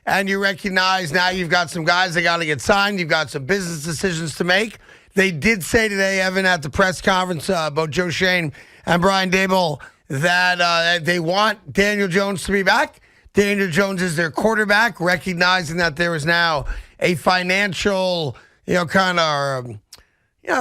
and you recognize now you've got some guys that got to get signed. You've got some business decisions to make. They did say today, Evan, at the press conference, both Joe Shane and Brian Dable, that they want Daniel Jones to be back. Daniel Jones is their quarterback, recognizing that there is now a financial,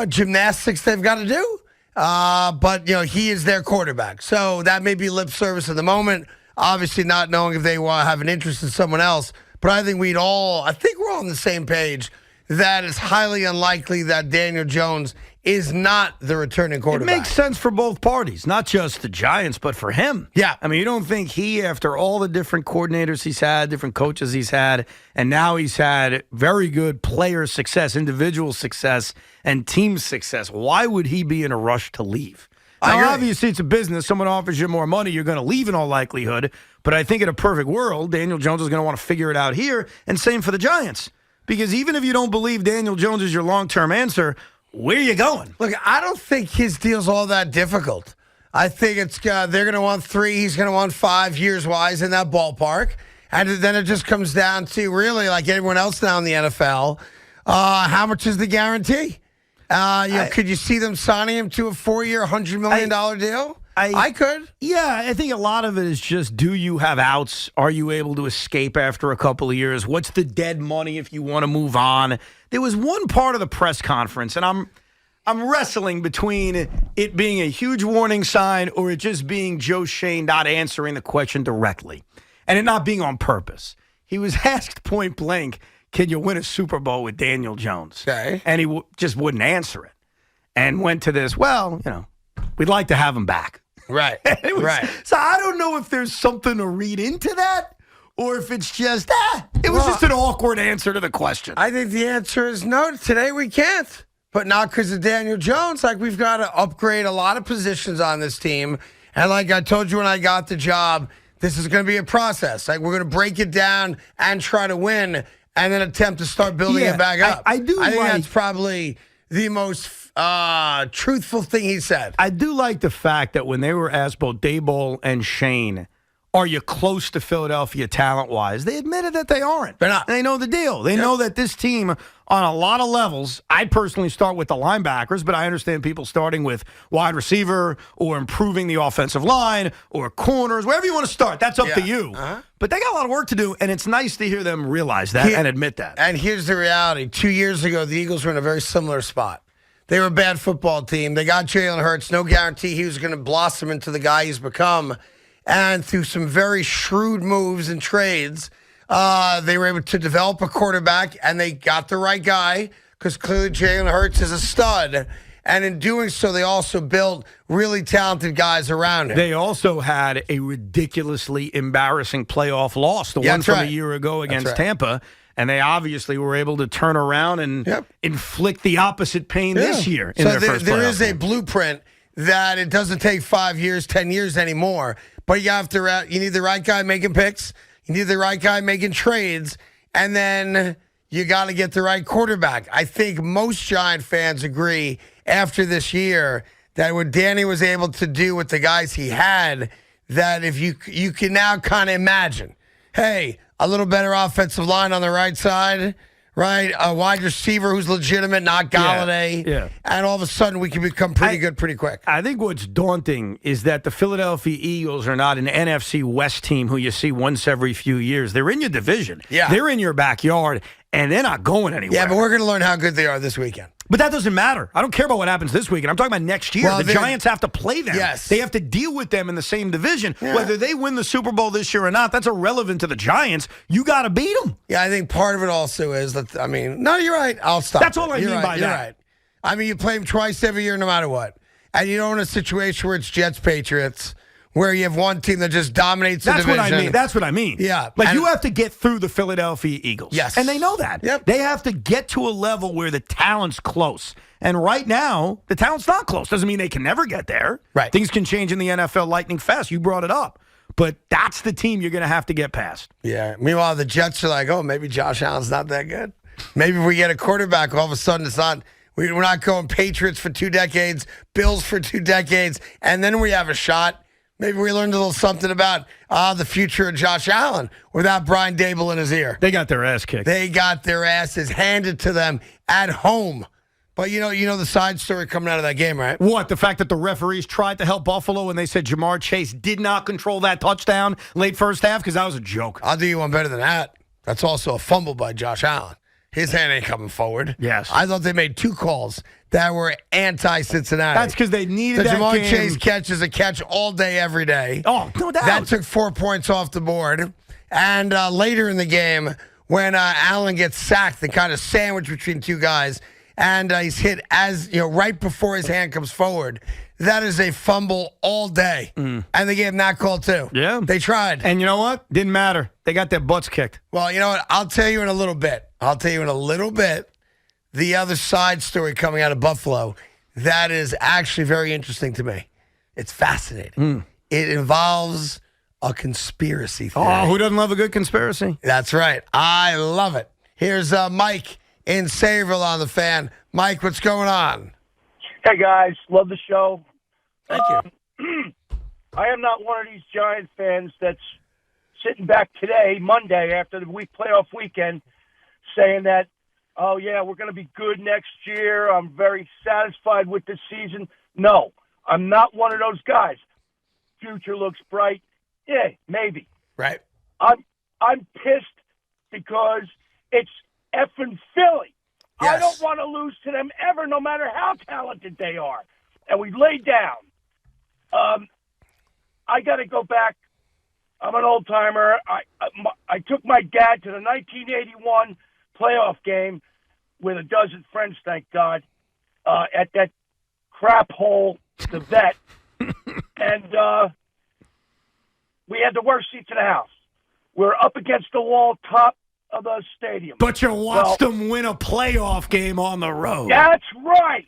gymnastics they've got to do. But he is their quarterback. So that may be lip service at the moment, obviously not knowing if they want to have an interest in someone else. But I think we're all on the same page that it's highly unlikely that Daniel Jones is not the returning quarterback. It makes sense for both parties, not just the Giants, but for him. Yeah. I mean, you don't think he, after all the different coordinators he's had, different coaches he's had, and now he's had very good player success, individual success, and team success, why would he be in a rush to leave? Now, obviously, it's a business. Someone offers you more money, you're going to leave in all likelihood. But I think in a perfect world, Daniel Jones is going to want to figure it out here, and same for the Giants. Because even if you don't believe Daniel Jones is your long-term answer, where are you going? Look, I don't think his deal's all that difficult. I think it's they're going to want 3. He's going to want 5 years-wise in that ballpark. And then it just comes down to really, like everyone else now in the NFL, how much is the guarantee? Could you see them signing him to a 4-year, $100 million deal? I could. Yeah, I think a lot of it is just, do you have outs? Are you able to escape after a couple of years? What's the dead money if you want to move on? There was one part of the press conference, and I'm wrestling between it being a huge warning sign or it just being Joe Shane not answering the question directly and it not being on purpose. He was asked point blank, can you win a Super Bowl with Daniel Jones? Okay. And he just wouldn't answer it and went to this, we'd like to have him back. Right, right. So I don't know if there's something to read into that or if it's just, it was just an awkward answer to the question. I think the answer is no. Today we can't. But not because of Daniel Jones. Like, we've got to upgrade a lot of positions on this team. And like I told you when I got the job, this is going to be a process. Like, we're going to break it down and try to win and then attempt to start building it back up. I think that's probably the most truthful thing he said. I do like the fact that when they were asked, both Daboll and Shane, are you close to Philadelphia talent-wise, they admitted that they aren't. They're not. They know the deal. They know that this team, on a lot of levels, I personally start with the linebackers, but I understand people starting with wide receiver or improving the offensive line or corners, wherever you want to start. That's up to you. But they got a lot of work to do, and it's nice to hear them realize that and admit that. And here's the reality. 2 years ago, the Eagles were in a very similar spot. They were a bad football team. They got Jalen Hurts. No guarantee he was going to blossom into the guy he's become. And through some very shrewd moves and trades, they were able to develop a quarterback, and they got the right guy because clearly Jalen Hurts is a stud. And in doing so, they also built really talented guys around him. They also had a ridiculously embarrassing playoff loss, the one from a year ago against Tampa. And they obviously were able to turn around and inflict the opposite pain this year in their first playoff There is a game. blueprint that it doesn't take 5 years, 10 years anymore. But you need the right guy making picks. You need the right guy making trades. And then you got to get the right quarterback. I think most Giant fans agree after this year that what Danny was able to do with the guys he had, that if you can now kind of imagine, hey, a little better offensive line on the right side, right? A wide receiver who's legitimate, not Galladay. Yeah. And all of a sudden, we can become pretty good pretty quick. I think what's daunting is that the Philadelphia Eagles are not an NFC West team who you see once every few years. They're in your division. Yeah. They're in your backyard, and they're not going anywhere. Yeah, but we're going to learn how good they are this weekend. But that doesn't matter. I don't care about what happens this weekend. I'm talking about next year. Well, the Giants have to play them. Yes. They have to deal with them in the same division. Yeah. Whether they win the Super Bowl this year or not, that's irrelevant to the Giants. You got to beat them. Yeah, I think part of it also is that, no, you're right. I'll stop. That's all I mean by that. You're right. I mean, you play them twice every year no matter what. And you don't in a situation where it's Jets-Patriots, where you have one team that just dominates the division. That's what I mean. Yeah. Like, you have to get through the Philadelphia Eagles. Yes. And they know that. Yep. They have to get to a level where the talent's close. And right now, the talent's not close. Doesn't mean they can never get there. Right. Things can change in the NFL lightning fast. You brought it up. But that's the team you're going to have to get past. Yeah. Meanwhile, the Jets are like, oh, maybe Josh Allen's not that good. Maybe if we get a quarterback, all of a sudden it's not. We're not going Patriots for 2 decades, Bills for 2 decades, and then we have a shot. Maybe we learned a little something about the future of Josh Allen without Brian Dable in his ear. They got their ass kicked. They got their asses handed to them at home. But you know the side story coming out of that game, right? What? The fact that the referees tried to help Buffalo and they said Jamar Chase did not control that touchdown late first half? Because that was a joke. I'll do you one better than that. That's also a fumble by Josh Allen. His hand ain't coming forward. Yes. I thought they made 2 calls that were anti-Cincinnati. That's because they needed the that Jamar game. Chase catch is a catch all day, every day. Oh, no doubt. That took 4 points off the board. And later in the game, when Allen gets sacked, they kind of sandwiched between 2 guys, and he's hit right before his hand comes forward. That is a fumble all day. And they gave him that call too. Yeah. They tried. And you know what? Didn't matter. They got their butts kicked. Well, you know what? I'll tell you in a little bit. The other side story coming out of Buffalo that is actually very interesting to me. It's fascinating. It involves a conspiracy theory. Oh, who doesn't love a good conspiracy? That's right. I love it. Here's Mike in Sayreville on the Fan. Mike, what's going on? Hey, guys. Love the show. Thank you. I am not one of these Giant fans that's sitting back today, Monday, after the playoff weekend, saying that, oh, yeah, we're going to be good next year. I'm very satisfied with this season. No, I'm not one of those guys. Future looks bright. Yeah, maybe. Right. I'm pissed because it's effing Philly. Yes. I don't want to lose to them ever, no matter how talented they are. And we laid down. I got to go back. I'm an old timer. I took my dad to the 1981 playoff game with a dozen friends, thank God, at that crap hole, the Vet, and we had the worst seats in the house. We're up against the wall, top of the stadium. But you watched them win a playoff game on the road. That's right.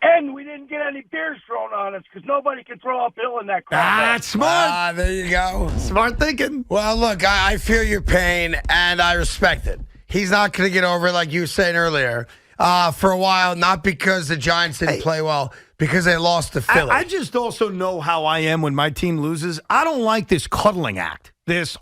And we didn't get any beers thrown on us because nobody can throw uphill in that crowd. That's smart. There you go. Smart thinking. Well, look, I feel your pain, and I respect it. He's not going to get over it, like you were saying earlier, for a while, not because the Giants didn't play well, because they lost to Philly. I just also know how I am when my team loses. I don't like this cuddling act. It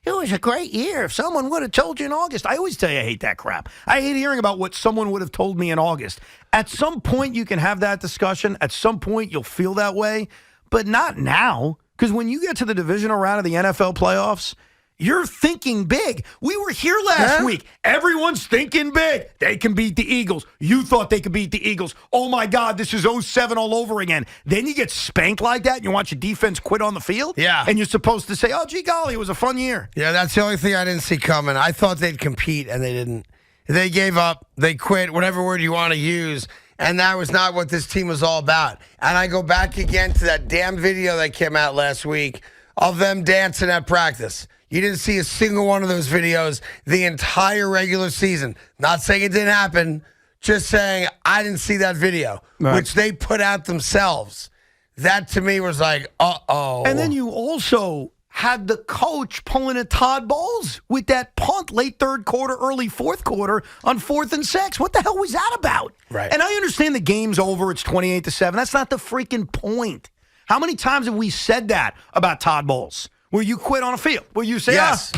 was a great year. If someone would have told you in August. I always tell you I hate that crap. I hate hearing about what someone would have told me in August. At some point, you can have that discussion. At some point, you'll feel that way, but not now. Because when you get to the divisional round of the NFL playoffs, you're thinking big. We were here last week. Everyone's thinking big. They can beat the Eagles. You thought they could beat the Eagles. Oh, my God, this is 07 all over again. Then you get spanked like that, and you watch your defense quit on the field? Yeah. And you're supposed to say, oh, gee golly, it was a fun year. Yeah, that's the only thing I didn't see coming. I thought they'd compete, and they didn't. They gave up. They quit, whatever word you want to use. And that was not what this team was all about. And I go back again to that damn video that came out last week of them dancing at practice. You didn't see a single one of those videos the entire regular season. Not saying it didn't happen, just saying I didn't see that video, which they put out themselves. That to me was like, uh-oh. And then you also had the coach pulling a Todd Bowles with that punt late third quarter, early fourth quarter on 4th and 6. What the hell was that about? Right. And I understand the game's over. It's 28-7. That's not the freaking point. How many times have we said that about Todd Bowles? Where you quit on a field, where you say, yes,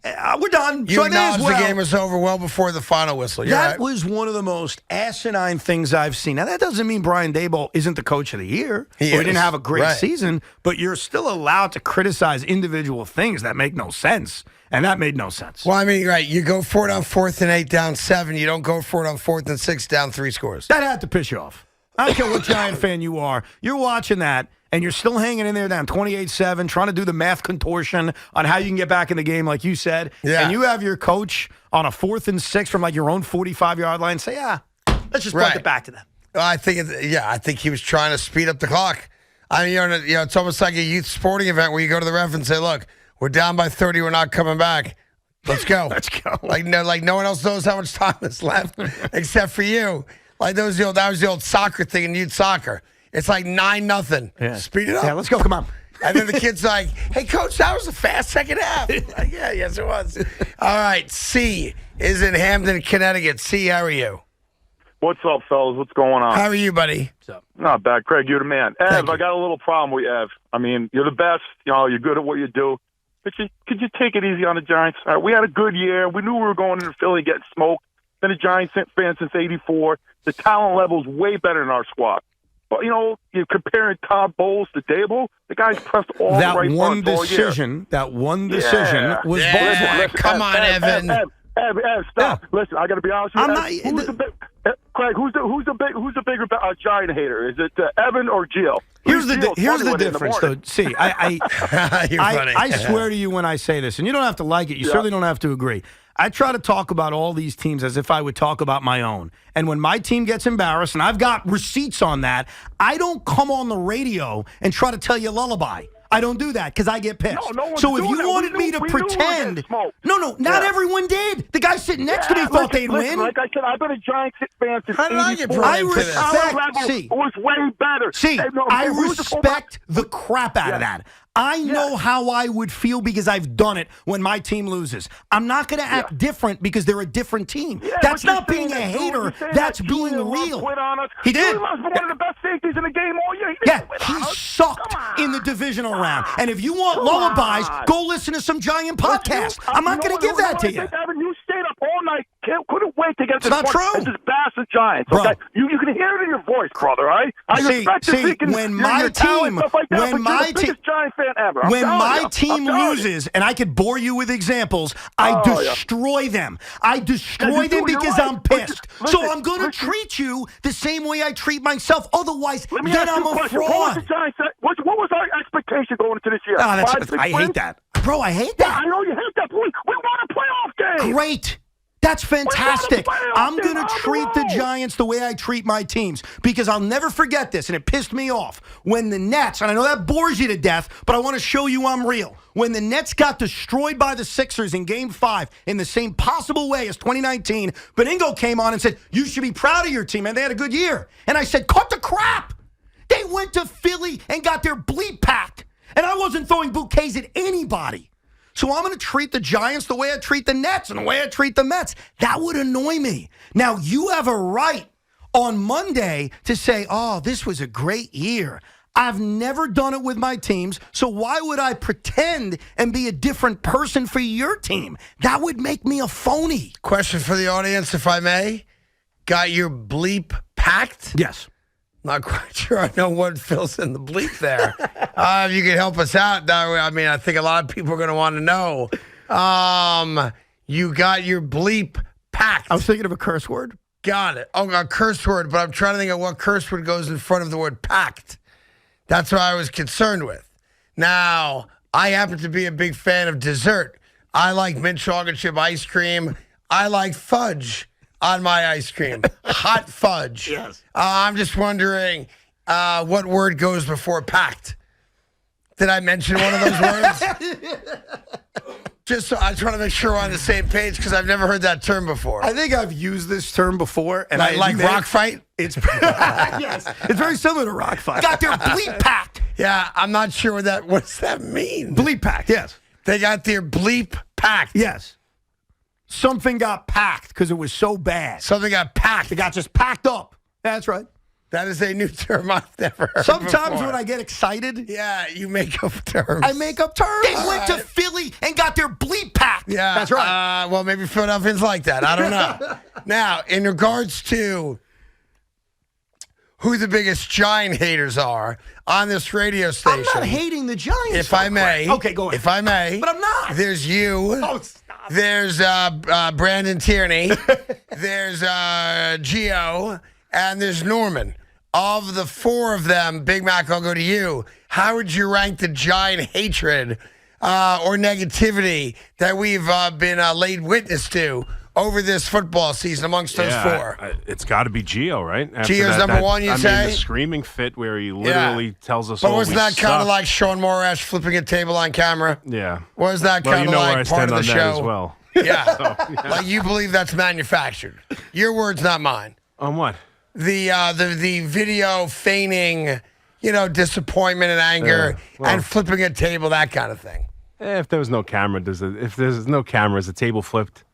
we're done. You acknowledged the game was over well before the final whistle. That was one of the most asinine things I've seen. Now, that doesn't mean Brian Daboll isn't the coach of the year. He didn't have a great season, but you're still allowed to criticize individual things that make no sense, and that made no sense. Well, I mean, right, you go for it on 4th and 8 down 7. You don't go for it on 4th and 6 down 3 scores. That had to piss you off. I don't care what Giant fan you are. You're watching that, and you're still hanging in there down 28-7, trying to do the math contortion on how you can get back in the game, like you said. Yeah. And you have your coach on a 4th and 6 from like your own 45-yard line say, let's just punt it back to them. I think he was trying to speed up the clock. I mean, it's almost like a youth sporting event where you go to the ref and say, look, we're down by 30, we're not coming back. Let's go. Let's go. Like no one else knows how much time is left except for you. Like that was the old soccer thing in youth soccer. It's like 9-0. Yeah. Speed it up. Yeah, let's go. Come on. And then the kid's like, hey, coach, that was a fast second half. Like, yeah, yes, it was. All right, C is in Hamden, Connecticut. C, how are you? What's up, fellas? What's going on? How are you, buddy? Not bad. Craig, you're the man. Thank Ev, you. I got a little problem with you, Ev. I mean, you're the best. You know, you're good at what you do. But could you take it easy on the Giants? All right, we had a good year. We knew we were going into Philly getting smoked. Been a Giants fan since '84. The talent level's way better than our squad. But, you know, you're comparing Todd Bowles to Dable. The guy's pressed all the right buttons all year. That one decision was Yeah. Bowles. Come on, Evan. Ev, stop. Yeah. Listen, I got to be honest with you. I'm Ev, not- who's the big, Craig, who's the bigger Giant hater? Is it Evan or Gio? Here's the Gio's funny difference, in the though. morning. See, You're funny. I swear to you when I say this, and you don't have to like it. You certainly don't have to agree. I try to talk about all these teams as if I would talk about my own. And when my team gets embarrassed, and I've got receipts on that, I don't come on the radio and try to tell you a lullaby. I don't do that because I get pissed. No one's so if doing you that. wanted me to We knew we were pretend, getting smoked. not Yeah. everyone did. The guy sitting next to me thought they'd listen, win. Like I said, I've been a Giants fan since How did I get 84. brought I into this? Our respect. level See, was way better. See, Hey, no, I hey, who's the fullback? respect the crap out of that. I know how I would feel because I've done it when my team loses. I'm not going to act different because they're a different team. Yeah, That's but you're not being a saying that hater. you're saying That's that being Julian Love real. quit on us. He did. Julian Love's been one of the best safeties in the game all year. He Yeah, didn't quit he on us. sucked Come on. in the divisional round. And if you want Come lullabies, on. go listen to some Giant But podcast. you- I'm not you going to know give that what to I you. think, Evan, you stayed up all night. Couldn't wait to get to not this point. true. And just bash the Giants. Bro. Okay, you can hear it in your voice, brother. Right? I respect your freaking when your my talent, team, stuff like that, when but my you're the team, biggest Giant fan ever. I'm when telling my you. team I'm telling you. loses, and I could bore you with examples, I Oh, yeah. destroy them. I destroy Yeah, you them do, you're because right. I'm pissed. Listen, So I'm going to listen. treat you the same way I treat myself. Otherwise, Let me then ask I'm you a a question. What was the fraud. Giants? What was our expectation going into this year? Ah, 5, 6 I wins? hate that. Bro, I hate Yeah, that. I know you hate that. We won a playoff game. Great. That's fantastic. playoff I'm game going to on the treat the road. Giants the way I treat my teams because I'll never forget this, and it pissed me off. When the Nets, and I know that bores you to death, but I want to show you I'm real. When the Nets got destroyed by the Sixers in Game 5 in the same possible way as 2019, Beningo came on and said, you should be proud of your team, and they had a good year. And I said, cut the crap. They went to Philly and got their bleep packed, and I wasn't throwing bouquets at anybody. So I'm going to treat the Giants the way I treat the Nets and the way I treat the Mets. That would annoy me. Now, you have a right on Monday to say, oh, this was a great year. I've never done it with my teams, so why would I pretend and be a different person for your team? That would make me a phony. Question for the audience, if I may. Got your bleep packed? Yes. Not quite sure I know what fills in the bleep there. If you could help us out, that way, I mean, I think a lot of people are going to want to know. You got your bleep packed. I was thinking of a curse word. Got it. Oh, a curse word, but I'm trying to think of what curse word goes in front of the word packed. That's what I was concerned with. Now, I happen to be a big fan of dessert. I like mint chocolate chip ice cream. I like fudge on my ice cream. Hot fudge. Yes. I'm just wondering what word goes before packed. Did I mention one of those words? Just so I just want to make sure we're on the same page because I've never heard that term before. I think I've used this term before. And Like rock fight? It's yes, it's very similar to rock fight. Got their bleep packed. Yeah, I'm not sure what does that mean? Bleep packed, yes. They got their bleep packed. Yes. Something got packed because it was so bad. Something got packed. It got just packed up. That's right. That is a new term I've never heard Sometimes before. when I get excited, Yeah, you make up terms. I make up terms. They All went to right. Philly and got their bleep packed. Yeah. That's right. Well, maybe Philadelphians like that. I don't know. Now, in regards to who the biggest Giant haters are on this radio station. I'm not hating the Giants. If I may. Okay, go ahead. If I may. But I'm not. There's you. Oh, stop. There's Brandon Tierney. There's Gio. And there's Norman. Of the four of them, Big Mac, I'll go to you. How would you rank the Giant hatred or negativity that we've been laid witness to over this football season amongst those four? It's got to be Gio, right? After Gio's number one, you I say? mean, the screaming fit where he literally tells us But all wasn't we that kind suck. of like Sean Morash flipping a table on camera? Yeah. Was that Well, kind you of know where I like part stand of on the that show? as well. Yeah. Like you believe that's manufactured. Your words, not mine. On what? The video feigning, disappointment and anger well- and flipping a table, that kind of thing. If there was no camera, if there's no camera, is the table flipped?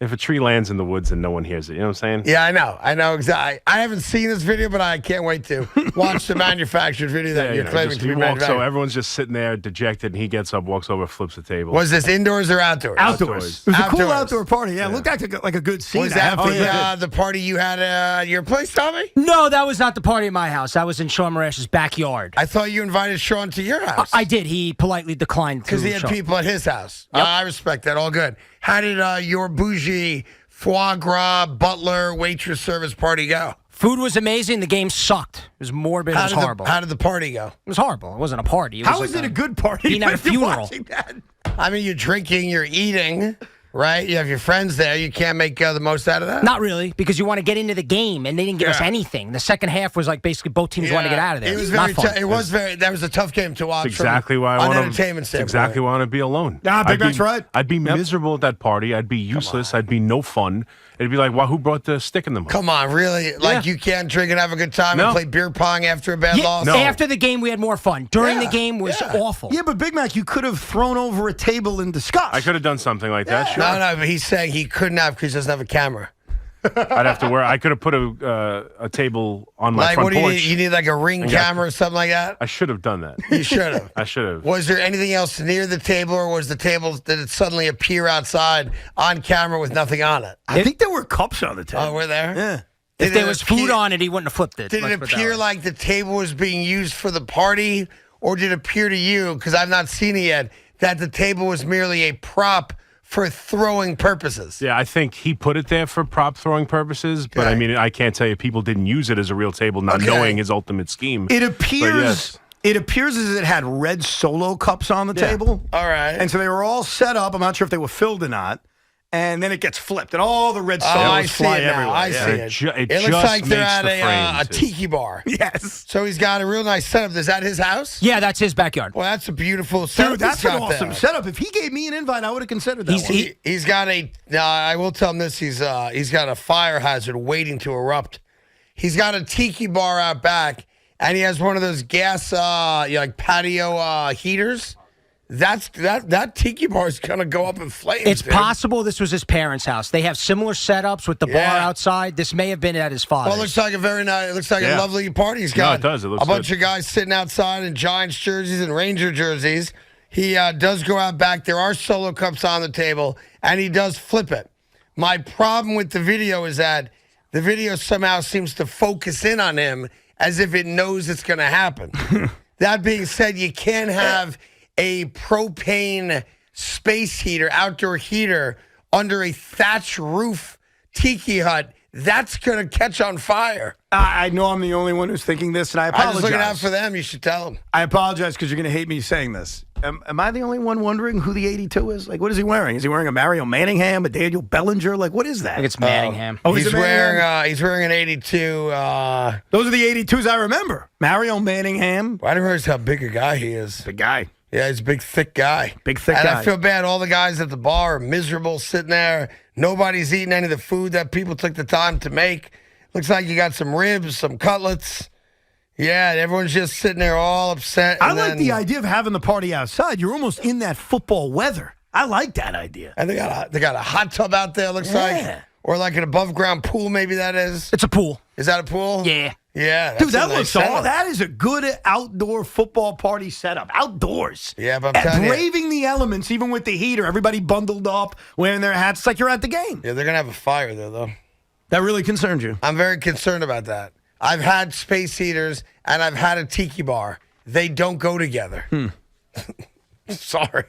If a tree lands in the woods and no one hears it, you know what I'm saying? Yeah, I know exactly. I haven't seen this video, but I can't wait to watch the manufactured video that you're claiming to be manufactured. So everyone's just sitting there dejected, and he gets up, walks over, flips the table. Was this indoors or outdoors? Outdoors. It was a cool Outdoors. outdoor party. Yeah, it looked like a good scene. Was that the party you had at your place, Tommy? No, that was not the party at my house. That was in Sean Marash's backyard. I thought you invited Sean to your house. I did. He politely declined to Because he had show. people at his house. Yep. I respect that. All good. How did your bougie foie gras butler waitress service party go? Food was amazing. The game sucked. It was morbid. It was horrible. How did the party go? It was horrible. It wasn't a party. It was How is it a good party? being at a when you're funeral. watching that? I mean, you're drinking, you're eating, right? You have your friends there. You can't make the most out of that? Not really, because you want to get into the game, and they didn't give us anything. The second half was like basically both teams wanted to get out of there. It was Not very. fun. That was a tough game to watch. That's exactly why I on want entertainment standpoint. Exactly why I want to be alone. Nah, Big Mac's right. I'd be miserable at that party. I'd be useless. I'd be no fun. It'd be like, well, who brought the stick in the mud? Come on, really? Like you can't drink and have a good time No. and play beer pong after a bad loss? No. After the game, we had more fun. During the game was awful. Yeah, but Big Mac, you could have thrown over a table in disgust. I could have done something like that. Sure. No, but he's saying he couldn't have because he doesn't have a camera. I'd have to wear. I could have put a table on my Like, front what do you porch. need? You need like a ring And got- camera or something like that? I should have done that. You should have. I should have. Was there anything else near the table, or was the table, did it suddenly appear outside on camera with nothing on it? I think there were cups on the table. Oh, we're there? Yeah. If Did there it was food appear- on it, he wouldn't have flipped it. Did it Let's put that appear way. like the table was being used for the party, or did it appear to you, because I've not seen it yet, that the table was merely a prop for throwing purposes? Yeah, I think he put it there for prop throwing purposes, but I Okay. mean, I can't tell you people didn't use it as a real table, not Okay. knowing his ultimate scheme. It appears. But yes. It appears as it had red Solo cups on the table. All right. And so they were all set up. I'm not sure if they were filled or not. And then it gets flipped, and all the red Solos I see fly it now. everywhere. I Yeah. see It it. ju- it It looks just like they're makes at the a frames. tiki bar. Yes. So he's got a real nice setup. Is that his house? Yeah, that's his backyard. Well, that's a beautiful setup. Dude, that's he's an got awesome there. setup. If he gave me an invite, I would have considered that one. He's got a. I will tell him this. He's got a fire hazard waiting to erupt. He's got a tiki bar out back, and he has one of those gas like patio heaters. That tiki bar is gonna go up in flames. It's dude. possible this was his parents' house. They have similar setups with the bar Yeah. outside. This may have been at his father's. Well, it looks like a very nice. It looks like a Yeah. lovely party. He's No, got it does. It looks a bunch good. of guys sitting outside in Giants jerseys and Ranger jerseys. He does go out back. There are solo cups on the table, and he does flip it. My problem with the video is that the video somehow seems to focus in on him as if it knows it's going to happen. That being said, you can't have a propane space heater, outdoor heater, under a thatch roof tiki hut. That's going to catch on fire. I know I'm the only one who's thinking this, and I I'm apologize. just looking out for them. You should tell them. I apologize because you're going to hate me saying this. Am I the only one wondering who the 82 is? Like, what is he wearing? Is he wearing a Mario Manningham, a Daniel Bellinger? Like, what is that? I think it's Manningham. Oh, He's it Manningham? wearing an 82. Those are the 82s I remember. Mario Manningham. I didn't realize how big a guy he is. The guy. Yeah, he's a big, thick guy. Big, thick and guy. I feel bad. All the guys at the bar are miserable sitting there. Nobody's eating any of the food that people took the time to make. Looks like you got some ribs, some cutlets. Yeah, and everyone's just sitting there all upset. I and like then- the idea of having the party outside. You're almost in that football weather. I like that idea. And they got a hot tub out there, looks like. Or like an above ground pool, maybe that is. It's a pool. Is that a pool? Yeah. Yeah. Dude, that's that a nice looks setup. that is a good outdoor football party setup. Outdoors. Yeah, but I'm And telling you. braving the elements, even with the heater, everybody bundled up, wearing their hats. It's like you're at the game. Yeah, they're going to have a fire there, though. That really concerns you. I'm very concerned about that. I've had space heaters and I've had a tiki bar. They don't go together. Sorry.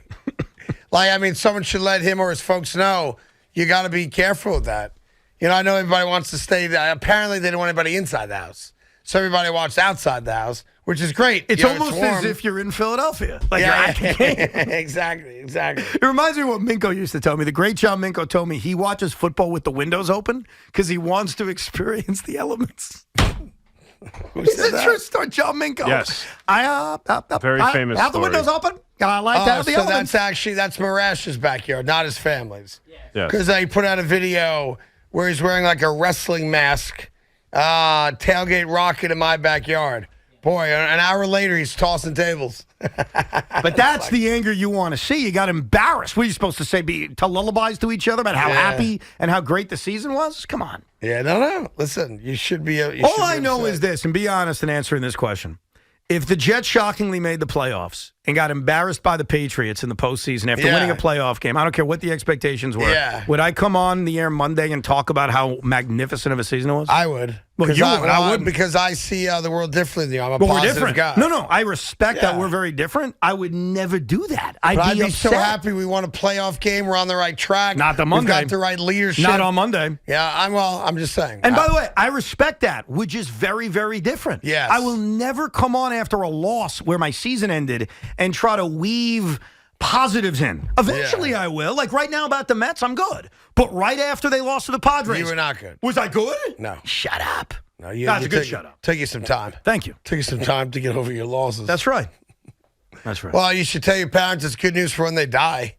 Someone should let him or his folks know you got to be careful with that. You know, I know everybody wants to stay there. Apparently, they don't want anybody inside the house. So everybody watched outside the house, which is great. It's You know, almost warm. as if you're in Philadelphia. Like you're at the game. exactly. It reminds me of what Minko used to tell me. The great John Minko told me he watches football with the windows open because he wants to experience the elements. Is it true story, John Minko? Yes. Very famous Have the story. windows open. I like to have the so elements. that's Marash's backyard, not his family's. Yes. Because he put out a video where he's wearing like a wrestling mask, tailgate rocket in my backyard. Boy, an hour later, he's tossing tables. But that's the anger you want to see. You got embarrassed. What are you supposed to say? Tell lullabies to each other about how happy and how great the season was? Come on. Yeah, no. Listen, you should be. All I know is this, and be honest in answering this question. If the Jets shockingly made the playoffs and got embarrassed by the Patriots in the postseason after winning a playoff game, I don't care what the expectations were, would I come on the air Monday and talk about how magnificent of a season it was? I would. Well, you would. I would because I see the world differently than you. I'm a positive guy. No, I respect that we're very different. I would never do that. I'd be so happy we won a playoff game. We're on the right track. Not the Monday. We've got the right leadership. Not on Monday. Yeah, I'm just saying. And by the way, I respect that. We're just very, very different. Yes. I will never come on after a loss where my season ended and try to weave positives in. Eventually I will. Like right now about the Mets, I'm good. But right after they lost to the Padres. You were not good. Was I good? No. Shut up. No, That's a good shut up. Took you some time. Thank you. Took you some time to get over your losses. That's right. That's right. Well, you should tell your parents it's good news for when they die.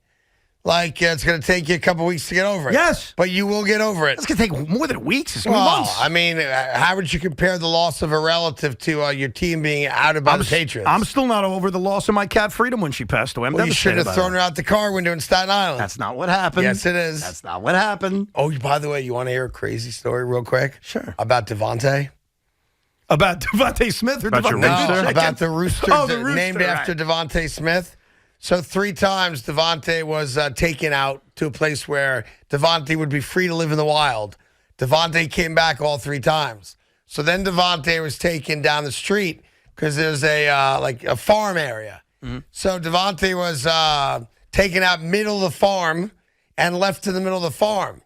Like, it's going to take you a couple weeks to get over it. Yes. But you will get over it. It's going to take more than weeks. It's going to be months. I mean, how would you compare the loss of a relative to your team being outed by the Patriots? I'm still not over the loss of my cat Freedom when she passed away. Well, you should have thrown her out the car window in Staten Island. That's not what happened. Yes, it is. That's not what happened. Oh, by the way, you want to hear a crazy story real quick? Sure. About Devontae? About Devontae Smith or About your Devontae rooster? No, about the rooster, the rooster named after Devontae Smith. So 3 times Devontae was taken out to a place where Devontae would be free to live in the wild. Devontae came back all 3 times. So then Devontae was taken down the street because there's a farm area. Mm-hmm. So Devontae was taken out middle of the farm and left in the middle of the farm.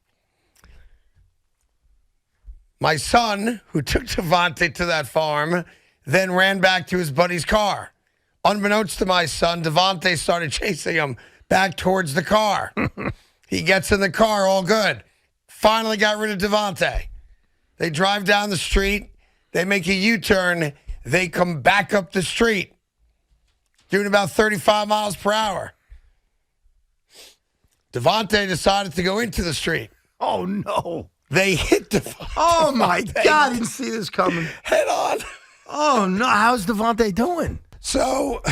My son, who took Devontae to that farm, then ran back to his buddy's car. Unbeknownst to my son, Devontae started chasing him back towards the car. He gets in the car, all good. Finally got rid of Devontae. They drive down the street. They make a U-turn. They come back up the street, doing about 35 miles per hour. Devontae decided to go into the street. Oh, no. They hit Devontae. Oh, my God. I didn't see this coming. Head on. Oh, no. How's Devontae doing? So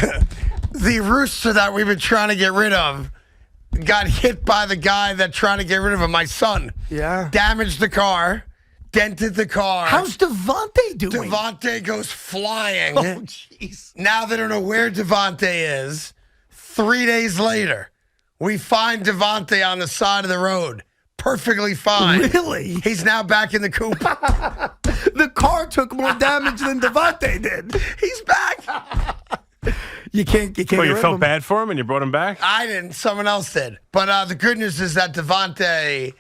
the rooster that we've been trying to get rid of got hit by the guy that tried to get rid of him, my son. Yeah. Damaged the car, dented the car. How's Devontae doing? Devontae goes flying. Oh, jeez. Now they don't know where Devontae is. 3 days later, we find Devontae on the side of the road. Perfectly fine. Really? He's now back in the coop. The car took more damage than Devontae did. He's back. You can't Well, get you rid of felt him. bad for him and you brought him back? I didn't. Someone else did. But the good news is that today's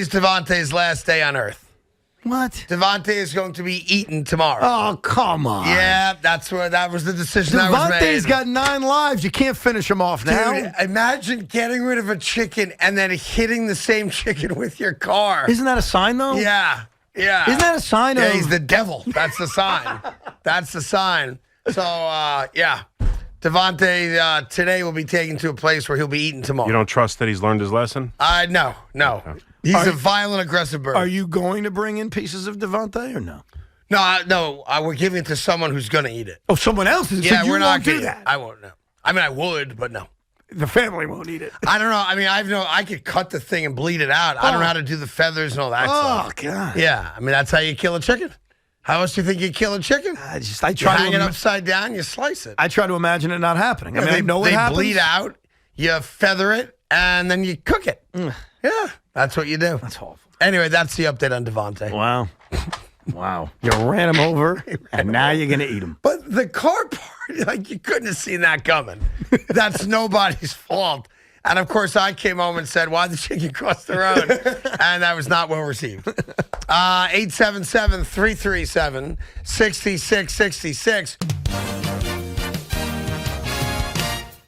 Devontae's last day on Earth. What? Devontae is going to be eaten tomorrow. Oh, come on. Yeah, that was the decision that was made. Devontae's got 9 lives. You can't finish him off now. Dude, imagine getting rid of a chicken and then hitting the same chicken with your car. Isn't that a sign, though? Yeah. Isn't that a sign of... Yeah, he's the devil. That's the sign. That's the sign. So, yeah. Devontae today will be taken to a place where he'll be eaten tomorrow. You don't trust that he's learned his lesson? No. He's a violent, aggressive bird. Are you going to bring in pieces of Devontae or no? No. We're giving it to someone who's going to eat it. Oh, someone else is. Yeah, so you we're won't not do going to. that. I won't. No. I mean, I would, but no. The family won't eat it. I don't know. I mean, I could cut the thing and bleed it out. I don't know how to do the feathers and all that stuff. Oh, God. Yeah. I mean, that's how you kill a chicken. How else do you think you kill a chicken? I You try hang it to. upside down, you slice it. I try to imagine it not happening. I mean, I know what they happens. bleed out, you feather it, and then you cook it. Yeah, that's what you do. That's awful. Anyway, that's the update on Devontae. Wow. Wow. You ran him over, and now you're going to eat him. But the car party, you couldn't have seen that coming. That's nobody's fault. And, of course, I came home and said, why the chicken cross the road? And that was not well received. 877-337-6666.